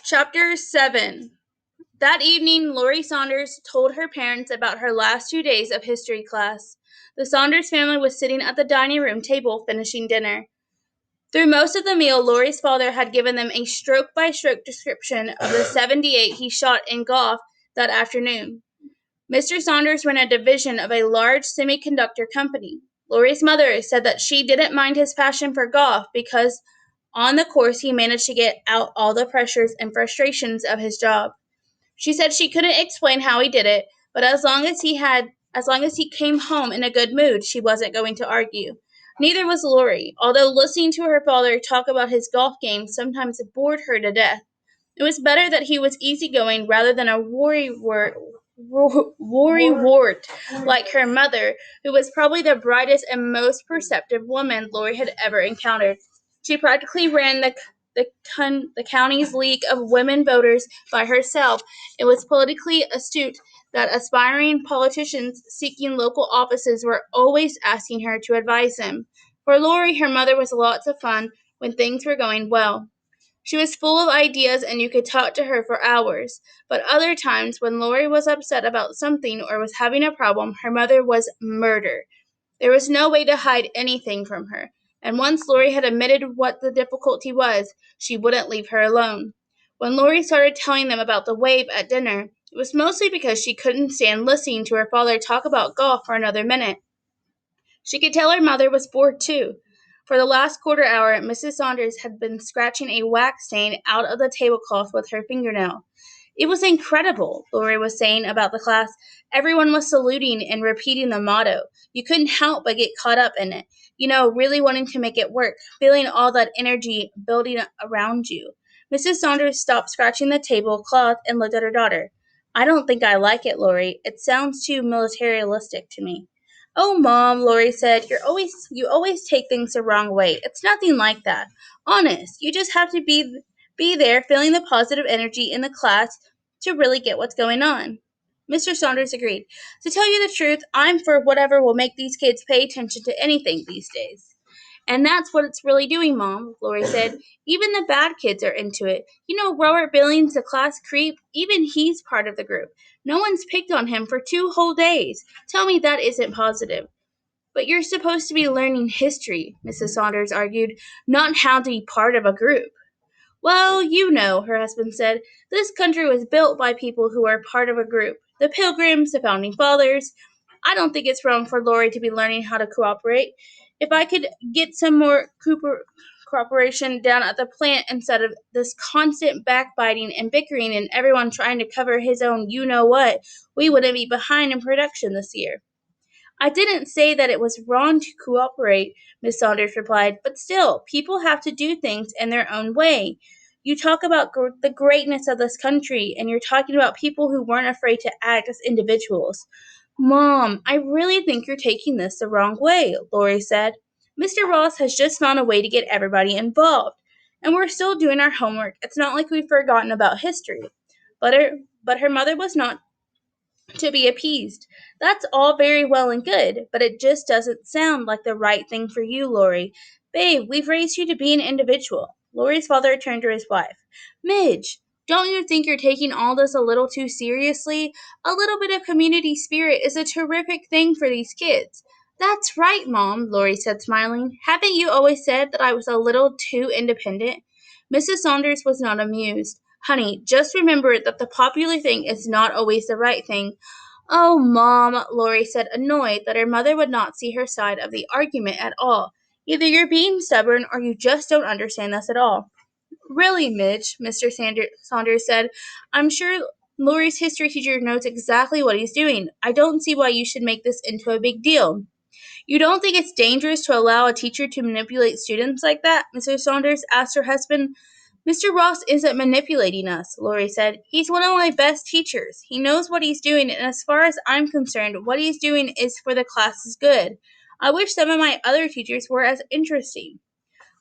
Chapter 7. That evening, Lori Saunders told her parents about her last 2 days of history class. The Saunders family was sitting at the dining room table finishing dinner. Through most of the meal, Lori's father had given them a stroke by stroke description of the 78 he shot in golf that afternoon. Mr. Saunders ran a division of a large semiconductor company. Lori's mother said that she didn't mind his passion for golf because on the course he managed to get out all the pressures and frustrations of his job. She said she couldn't explain how he did it, but as long as he came home in a good mood, she wasn't going to argue. Neither was Lori, although listening to her father talk about his golf game sometimes bored her to death. It was better that he was easygoing rather than a worrywart like her mother, who was probably the brightest and most perceptive woman Lori had ever encountered. She practically ran the county's league of women voters by herself and was politically astute that aspiring politicians seeking local offices were always asking her to advise them. For Lori, her mother was lots of fun when things were going well. She was full of ideas and you could talk to her for hours. But other times, when Lori was upset about something or was having a problem, her mother was murder. There was no way to hide anything from her. And once Lori had admitted what the difficulty was, she wouldn't leave her alone. When Lori started telling them about the wave at dinner, it was mostly because she couldn't stand listening to her father talk about golf for another minute. She could tell her mother was bored too. For the last quarter hour, Mrs. Saunders had been scratching a wax stain out of the tablecloth with her fingernail. It was incredible, Lori was saying about the class. Everyone was saluting and repeating the motto. You couldn't help but get caught up in it. Really wanting to make it work, feeling all that energy building around you. Mrs. Saunders stopped scratching the tablecloth and looked at her daughter. I don't think I like it, Lori. It sounds too militaristic to me. Oh, Mom, Lori said, you always take things the wrong way. It's nothing like that. Honest, you just have to be there feeling the positive energy in the class to really get what's going on. Mr. Saunders agreed. To tell you the truth, I'm for whatever will make these kids pay attention to anything these days. And that's what it's really doing, Mom, Lori said. Even the bad kids are into it. Robert Billings, the class creep, even he's part of the group. No one's picked on him for 2 whole days. Tell me that isn't positive. But you're supposed to be learning history, Mrs. Saunders argued, not how to be part of a group. Well, her husband said, this country was built by people who are part of a group. The Pilgrims, the Founding Fathers. I don't think it's wrong for Lori to be learning how to cooperate. If I could get some more cooperation down at the plant instead of this constant backbiting and bickering and everyone trying to cover his own you-know-what, we wouldn't be behind in production this year. I didn't say that it was wrong to cooperate, Miss Saunders replied, but still, people have to do things in their own way. You talk about the greatness of this country, and you're talking about people who weren't afraid to act as individuals. Mom, I really think you're taking this the wrong way, Lori said. Mr. Ross has just found a way to get everybody involved, and we're still doing our homework. It's not like we've forgotten about history. But her mother was not to be appeased. That's all very well and good, but it just doesn't sound like the right thing for you, Lori. Babe, we've raised you to be an individual. Lori's father turned to his wife. Midge, don't you think you're taking all this a little too seriously? A little bit of community spirit is a terrific thing for these kids. That's right, Mom, Lori said, smiling. Haven't you always said that I was a little too independent? Mrs. Saunders was not amused. Honey, just remember that the popular thing is not always the right thing. Oh, Mom, Lori said, annoyed that her mother would not see her side of the argument at all. Either you're being stubborn or you just don't understand this at all. Really, Midge, Saunders said, I'm sure Lori's history teacher knows exactly what he's doing. I don't see why you should make this into a big deal. You don't think it's dangerous to allow a teacher to manipulate students like that? Mr. Saunders asked her husband. Mr. Ross isn't manipulating us, Lori said. He's one of my best teachers. He knows what he's doing, and as far as I'm concerned, what he's doing is for the class's good. I wish some of my other teachers were as interesting.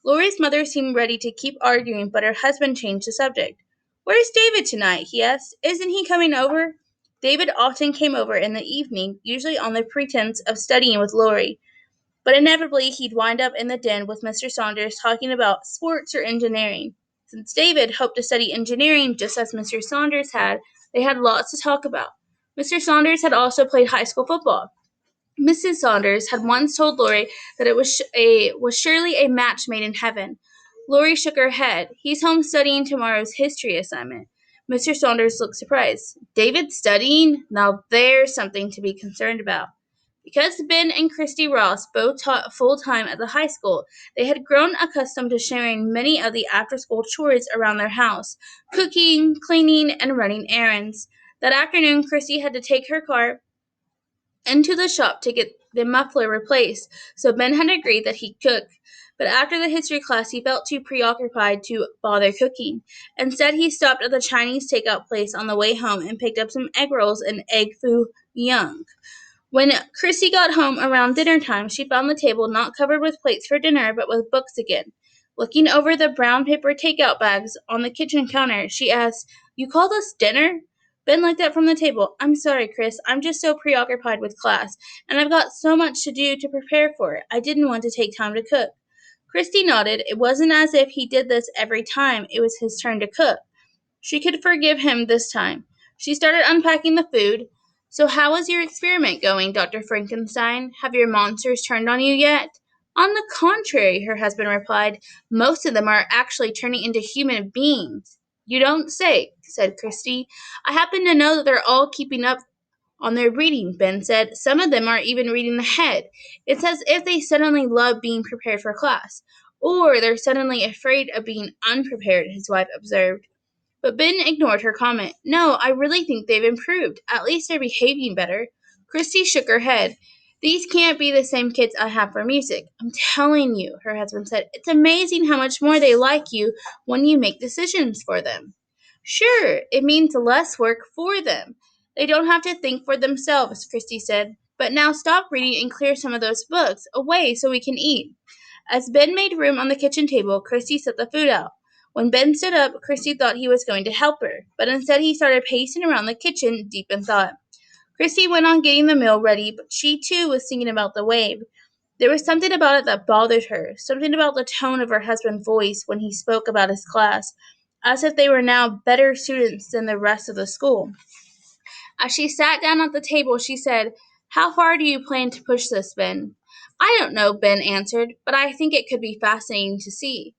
Lori's mother seemed ready to keep arguing, but her husband changed the subject. Where's David tonight? He asked. Isn't he coming over? David often came over in the evening, usually on the pretense of studying with Lori. But inevitably, he'd wind up in the den with Mr. Saunders talking about sports or engineering. Since David hoped to study engineering just as Mr. Saunders had, they had lots to talk about. Mr. Saunders had also played high school football. Mrs. Saunders had once told Laurie that it was surely a match made in heaven. Laurie shook her head. He's home studying tomorrow's history assignment. Mr. Saunders looked surprised. David studying? Now there's something to be concerned about. Because Ben and Christy Ross both taught full-time at the high school, they had grown accustomed to sharing many of the after-school chores around their house, cooking, cleaning, and running errands. That afternoon, Christy had to take her car into the shop to get the muffler replaced, so Ben had agreed that he'd cook. But after the history class, he felt too preoccupied to bother cooking. Instead, he stopped at the Chinese takeout place on the way home and picked up some egg rolls and egg foo young. When Chrissy got home around dinner time, she found the table not covered with plates for dinner, but with books again. Looking over the brown paper takeout bags on the kitchen counter, she asked, "You call this dinner?" Ben looked up from the table. "I'm sorry, Chris. I'm just so preoccupied with class, and I've got so much to do to prepare for it. I didn't want to take time to cook." Christy nodded. It wasn't as if he did this every time it was his turn to cook. She could forgive him this time. She started unpacking the food. "So how is your experiment going, Dr. Frankenstein? Have your monsters turned on you yet?" "On the contrary," her husband replied. "Most of them are actually turning into human beings." "You don't say," said Christy. "I happen to know that they're all keeping up on their reading," Ben said. "Some of them are even reading ahead. It's as if they suddenly love being prepared for class. Or they're suddenly afraid of being unprepared," his wife observed. But Ben ignored her comment. "No, I really think they've improved. At least they're behaving better." Christy shook her head. "These can't be the same kids I have for music. I'm telling you," her husband said. "It's amazing how much more they like you when you make decisions for them." "Sure, it means less work for them. They don't have to think for themselves," Christy said. "But now stop reading and clear some of those books away so we can eat." As Ben made room on the kitchen table, Christy set the food out. When Ben stood up, Christy thought he was going to help her, but instead he started pacing around the kitchen, deep in thought. Christy went on getting the meal ready, but she too was thinking about the wave. There was something about it that bothered her, something about the tone of her husband's voice when he spoke about his class, as if they were now better students than the rest of the school. As she sat down at the table, she said, "How far do you plan to push this, Ben?" "I don't know," Ben answered, "but I think it could be fascinating to see."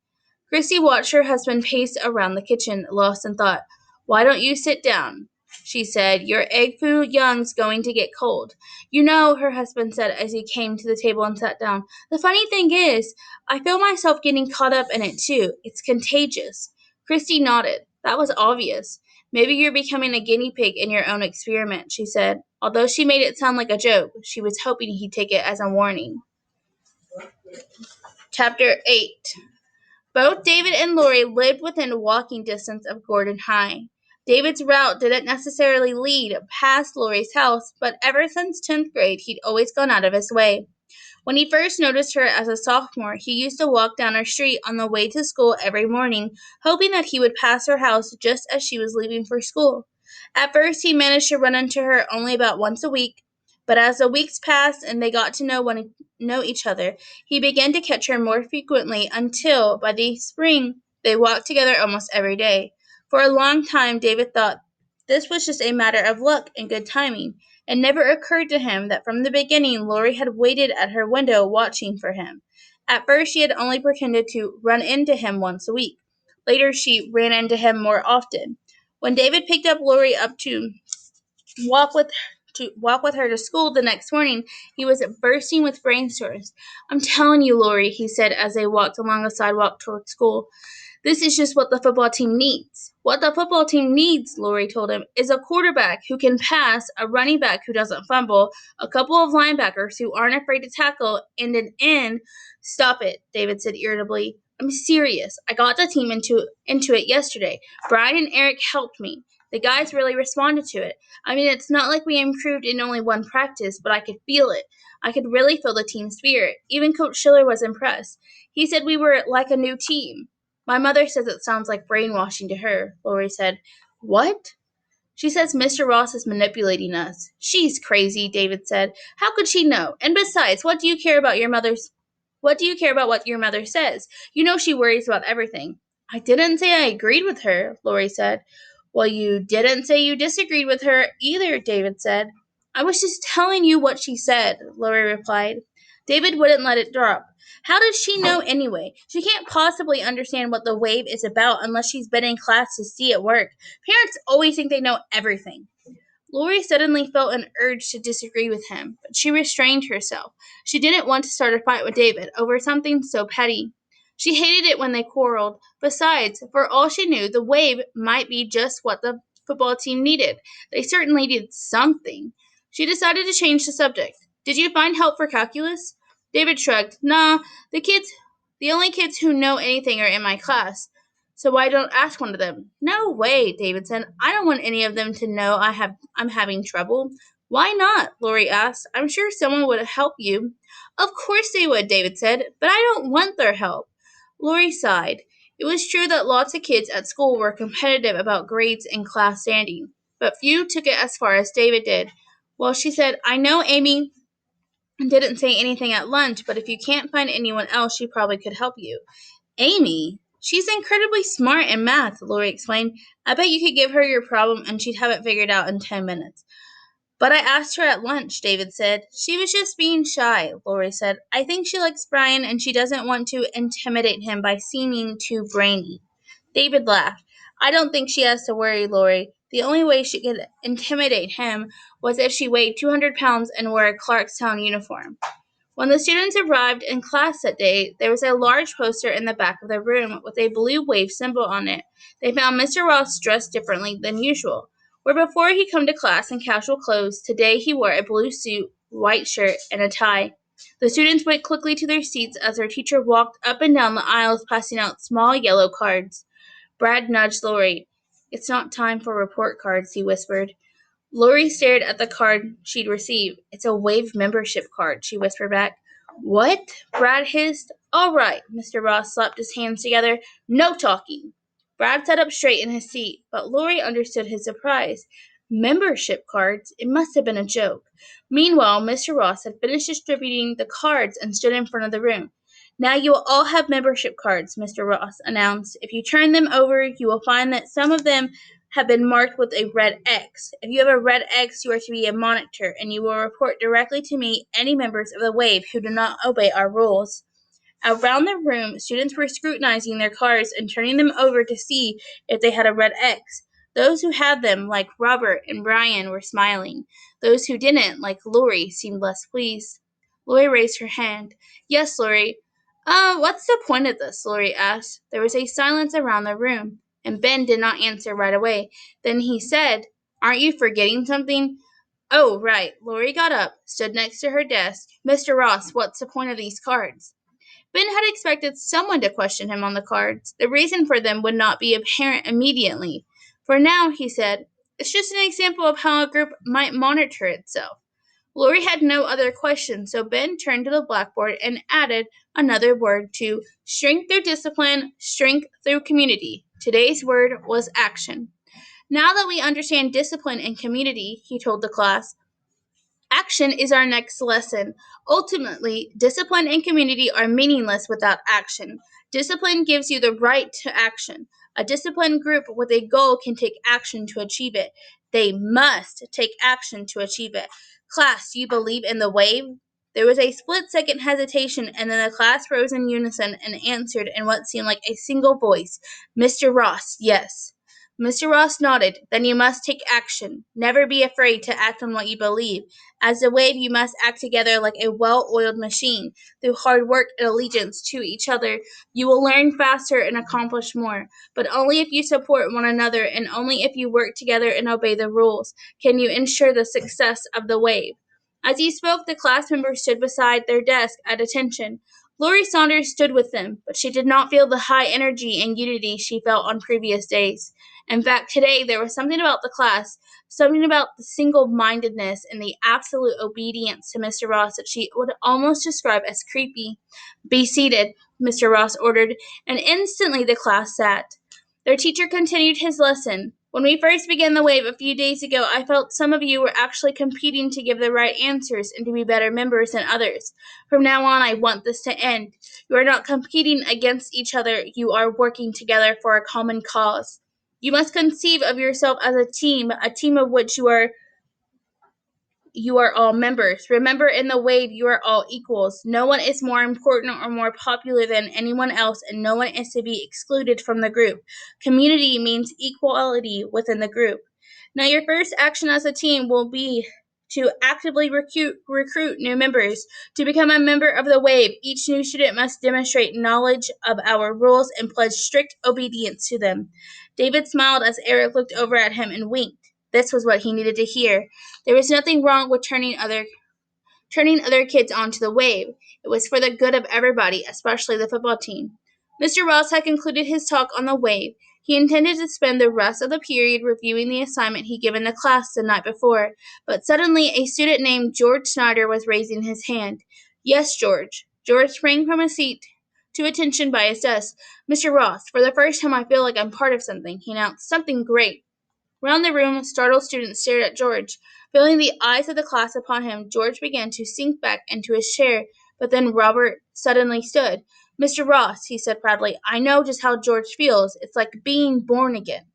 Christy watched her husband pace around the kitchen, lost in thought. "Why don't you sit down?" she said. "Your egg foo young's going to get cold." "You know," her husband said as he came to the table and sat down, "the funny thing is, I feel myself getting caught up in it too. It's contagious." Christy nodded. That was obvious. "Maybe you're becoming a guinea pig in your own experiment," she said. Although she made it sound like a joke, she was hoping he'd take it as a warning. Chapter 8. Both David and Laurie lived within walking distance of Gordon High. David's route didn't necessarily lead past Laurie's house, but ever since 10th grade, he'd always gone out of his way. When he first noticed her as a sophomore, he used to walk down her street on the way to school every morning, hoping that he would pass her house just as she was leaving for school. At first, he managed to run into her only about once a week, but as the weeks passed and they got to know each other, he began to catch her more frequently until, by the spring, they walked together almost every day. For a long time, David thought this was just a matter of luck and good timing. It never occurred to him that from the beginning Laurie had waited at her window watching for him. At first she had only pretended to run into him once a week. Later she ran into him more often. When David picked up Laurie up walk with to walk with her to school the next morning, he was bursting with brainstorms. "I'm telling you, Laurie," he said as they walked along the sidewalk toward school, "this is just what the football team needs." "What the football team needs," Laurie told him, "is a quarterback who can pass, a running back who doesn't fumble, a couple of linebackers who aren't afraid to tackle, and an end." "Stop it," David said irritably. "I'm serious. I got the team into it yesterday. Brian and Eric helped me. The guys really responded to it. I mean, it's not like we improved in only one practice, but I could feel it. I could really feel the team spirit. Even Coach Schiller was impressed. He said we were like a new team." "My mother says it sounds like brainwashing to her," Laurie said. "What?" "She says Mr. Ross is manipulating us." "She's crazy," David said. "How could she know? And besides, what do you care about what your mother says? You know she worries about everything." I didn't say I agreed with her, Lori said. Well, you didn't say you disagreed with her either, David said. I was just telling you what she said, Lori replied. David wouldn't let it drop. How does she know anyway? She can't possibly understand what the wave is about unless she's been in class to see it work. Parents always think they know everything. Lori suddenly felt an urge to disagree with him, but she restrained herself. She didn't want to start a fight with David over something so petty. She hated it when they quarreled. Besides, for all she knew, the wave might be just what the football team needed. They certainly needed something. She decided to change the subject. Did you find help for calculus? David shrugged. Nah, the only kids who know anything are in my class. So why don't ask one of them? No way, David said. I don't want any of them to know I'm having trouble. Why not? Lori asked. I'm sure someone would help you. Of course they would, David said, but I don't want their help. Lori sighed. It was true that lots of kids at school were competitive about grades and class standing, but few took it as far as David did. Well, she said, I know Amy didn't say anything at lunch, but if you can't find anyone else, she probably could help you. Amy? She's incredibly smart in math, Lori explained. I bet you could give her your problem and she'd have it figured out in 10 minutes. But I asked her at lunch, David said. She was just being shy, Lori said. I think she likes Brian and she doesn't want to intimidate him by seeming too brainy. David laughed. I don't think she has to worry, Lori. The only way she could intimidate him was if she weighed 200 pounds and wore a Clarkstown uniform. When the students arrived in class that day, there was a large poster in the back of the room with a blue wave symbol on it. They found Mr. Ross dressed differently than usual. Where before he'd come to class in casual clothes, today he wore a blue suit, white shirt, and a tie. The students went quickly to their seats as their teacher walked up and down the aisles passing out small yellow cards. Brad nudged Lori. It's not time for report cards, he whispered. Lori stared at the card she'd received. It's a Wave membership card, she whispered back. What? Brad hissed. All right, Mr. Ross slapped his hands together. No talking. Brad sat up straight in his seat, but Lori understood his surprise. Membership cards? It must have been a joke. Meanwhile, Mr. Ross had finished distributing the cards and stood in front of the room. Now you will all have membership cards, Mr. Ross announced. If you turn them over, you will find that some of them have been marked with a red X. If you have a red X, you are to be a monitor, and you will report directly to me any members of the Wave who do not obey our rules. Around the room, students were scrutinizing their cards and turning them over to see if they had a red X. Those who had them, like Robert and Brian, were smiling. Those who didn't, like Lori, seemed less pleased. Lori raised her hand. Yes, Lori. What's the point of this? Lori asked. There was a silence around the room, and Ben did not answer right away. Then he said, Aren't you forgetting something? Oh, right. Lori got up, stood next to her desk. Mr. Ross, what's the point of these cards? Ben had expected someone to question him on the cards. The reason for them would not be apparent immediately. For now, he said, it's just an example of how a group might monitor itself. Lori had no other questions, so Ben turned to the blackboard and added another word to strength through discipline, strength through community. Today's word was action. Now that we understand discipline and community, he told the class, action is our next lesson. Ultimately, discipline and community are meaningless without action. Discipline gives you the right to action. A disciplined group with a goal can take action to achieve it. They must take action to achieve it. Class, do you believe in the wave? There was a split-second hesitation, and then the class rose in unison and answered in what seemed like a single voice. Mr. Ross, yes. Mr. Ross nodded. Then you must take action. Never be afraid to act on what you believe. As a wave, you must act together like a well-oiled machine. Through hard work and allegiance to each other, you will learn faster and accomplish more. But only if you support one another and only if you work together and obey the rules can you ensure the success of the wave. As he spoke, the class members stood beside their desk at attention. Lori Saunders stood with them, but she did not feel the high energy and unity she felt on previous days. In fact, today there was something about the class, something about the single-mindedness and the absolute obedience to Mr. Ross that she would almost describe as creepy. Be seated, Mr. Ross ordered, and instantly the class sat. Their teacher continued his lesson. When we first began the wave a few days ago, I felt some of you were actually competing to give the right answers and to be better members than others. From now on, I want this to end. You are not competing against each other, you are working together for a common cause. You must conceive of yourself as a team of which you are all members. Remember, in the wave, you are all equals. No one is more important or more popular than anyone else, and no one is to be excluded from the group. Community means equality within the group. Now, your first action as a team will be to actively recruit new members. To become a member of the wave, each new student must demonstrate knowledge of our rules and pledge strict obedience to them. David smiled as Eric looked over at him and winked. This was what he needed to hear. There was nothing wrong with turning other kids onto the wave. It was for the good of everybody, especially the football team. Mr. Ross had concluded his talk on the wave. He intended to spend the rest of the period reviewing the assignment he'd given the class the night before, but suddenly a student named George Snyder was raising his hand. Yes, George. George sprang from his seat to attention by his desk. Mr. Ross, for the first time I feel like I'm part of something, he announced. Something great. Round the room, startled students stared at George. Feeling the eyes of the class upon him, George began to sink back into his chair, but then Robert suddenly stood. Mr. Ross, he said proudly, I know just how George feels. It's like being born again.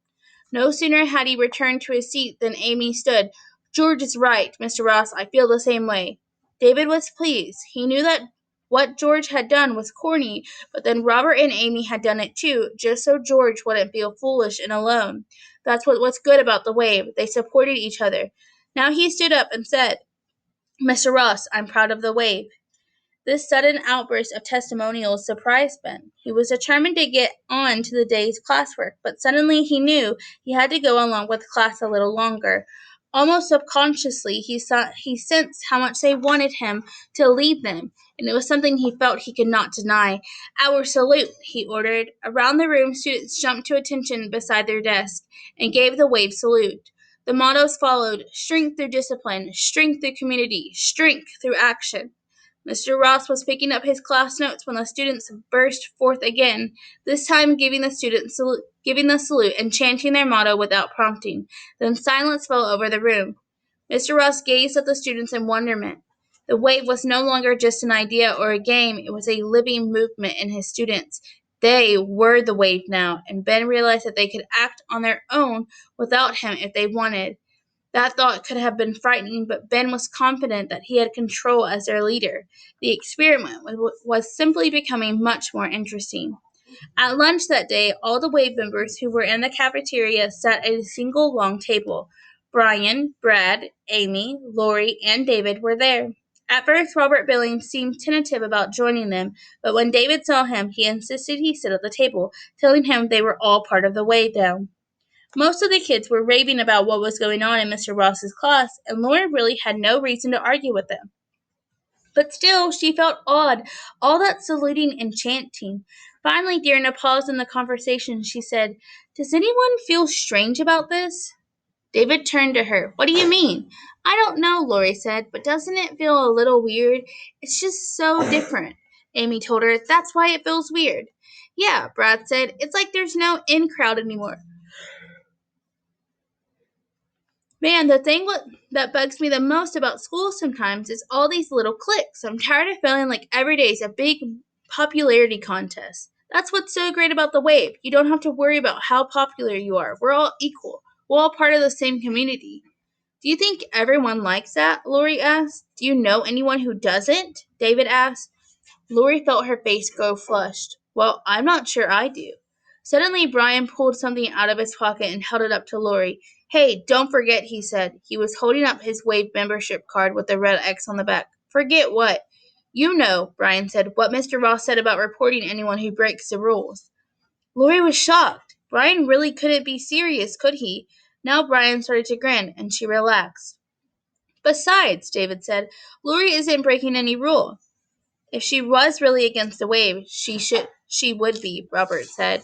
No sooner had he returned to his seat than Amy stood. George is right, Mr. Ross. I feel the same way. David was pleased. He knew that what George had done was corny, but then Robert and Amy had done it too, just so George wouldn't feel foolish and alone. That's what was good about the wave. They supported each other. Now he stood up and said, Mr. Ross, I'm proud of the wave. This sudden outburst of testimonials surprised Ben. He was determined to get on to the day's classwork, but suddenly he knew he had to go along with class a little longer. Almost subconsciously, he sensed how much they wanted him to lead them, and it was something he felt he could not deny. Our salute, he ordered. Around the room, students jumped to attention beside their desk and gave the wave salute. The mottos followed: strength through discipline, strength through community, strength through action. Mr. Ross was picking up his class notes when the students burst forth again, this time giving the salute and chanting their motto without prompting. Then silence fell over the room. Mr. Ross gazed at the students in wonderment. The wave was no longer just an idea or a game, it was a living movement in his students. They were the wave now, and Ben realized that they could act on their own without him if they wanted. That thought could have been frightening, but Ben was confident that he had control as their leader. The experiment was simply becoming much more interesting. At lunch that day, all the Wave members who were in the cafeteria sat at a single long table. Brian, Brad, Amy, Lori, and David were there. At first, Robert Billings seemed tentative about joining them, but when David saw him, he insisted he sit at the table, telling him they were all part of the Wave now. Most of the kids were raving about what was going on in Mr. Ross's class, and Laura really had no reason to argue with them. But still, she felt odd, all that saluting and chanting. Finally, during a pause in the conversation, she said, Does anyone feel strange about this? David turned to her. What do you mean? I don't know, Lori said, but doesn't it feel a little weird? It's just so different. Amy told her, That's why it feels weird. Yeah, Brad said, It's like there's no in crowd anymore. Man, the thing that bugs me the most about school sometimes is all these little cliques. I'm tired of feeling like every day is a big popularity contest. That's what's so great about the wave. You don't have to worry about how popular you are. We're all equal. We're all part of the same community. Do you think everyone likes that? Lori asked. Do you know anyone who doesn't? David asked. Lori felt her face go flushed. Well, I'm not sure I do. Suddenly, Brian pulled something out of his pocket and held it up to Lori. Hey, don't forget, he said. He was holding up his Wave membership card with the red X on the back. Forget what? You know, Brian said, what Mr. Ross said about reporting anyone who breaks the rules. Lori was shocked. Brian really couldn't be serious, could he? Now Brian started to grin, and she relaxed. Besides, David said, Lori isn't breaking any rule. If she was really against the wave, she would be, Robert said.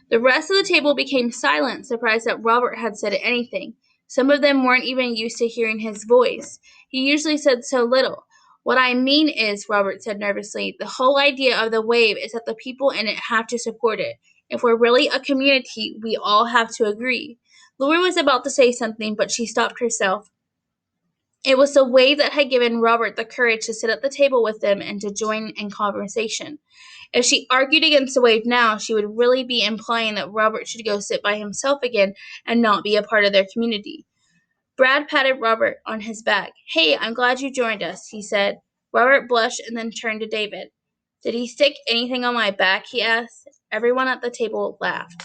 The rest of the table became silent, surprised that Robert had said anything. Some of them weren't even used to hearing his voice. He usually said so little. What I mean is, Robert said nervously, the whole idea of the wave is that the people in it have to support it. If we're really a community, we all have to agree. Lori was about to say something, but she stopped herself. It was the wave that had given Robert the courage to sit at the table with them and to join in conversation. If she argued against the wave now, she would really be implying that Robert should go sit by himself again and not be a part of their community. Brad patted Robert on his back. "Hey, I'm glad you joined us," he said. Robert blushed and then turned to David. "Did he stick anything on my back?" he asked. Everyone at the table laughed.